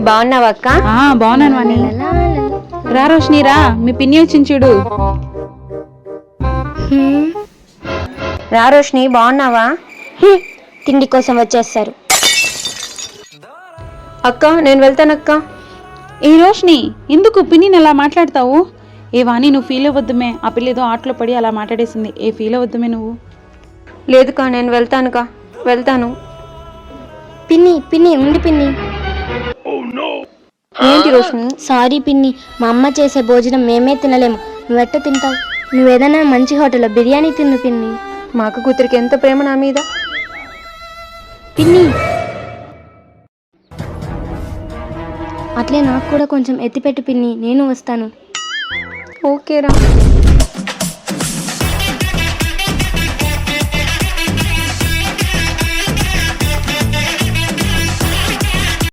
బాగున్నావా అక్క? బాగున్నాను వాణి. రా రోషిని రా, మీ పిన్ని వచ్చింది చూడు. రా రోషిని, బాగున్నావా? తిండి కోసం వచ్చేస్తారు. అక్క నేను వెళ్తానక్క. ఏ రోషిని, ఎందుకు పిన్నిని అలా మాట్లాడతావు? ఏ వాణి, నువ్వు ఫీల్ అవ్వద్దుమే. ఆ పిల్ల ఏదో ఆటలో పడి అలా మాట్లాడేసింది. ఫీల్ అవ్వద్దుమే నువ్వు. లేదుకా, నేను వెళ్తాను. పిన్ని పిన్ని ఉండి పిన్ని. ఏంటి రోషిని? సారీ పిన్ని, మా అమ్మ చేసే భోజనం మేమే తినలేము. నువ్వెట్ట తింటావు? నువ్వేదైనా మంచి హోటల్లో బిర్యానీ తిన్ను పిన్ని. మా అక్క కూతురికి ఎంత ప్రేమ నా మీద. పిన్ని అట్లే నాకు కూడా కొంచెం ఎత్తిపెట్టు పిన్ని, నేను వస్తాను. ఓకేరా.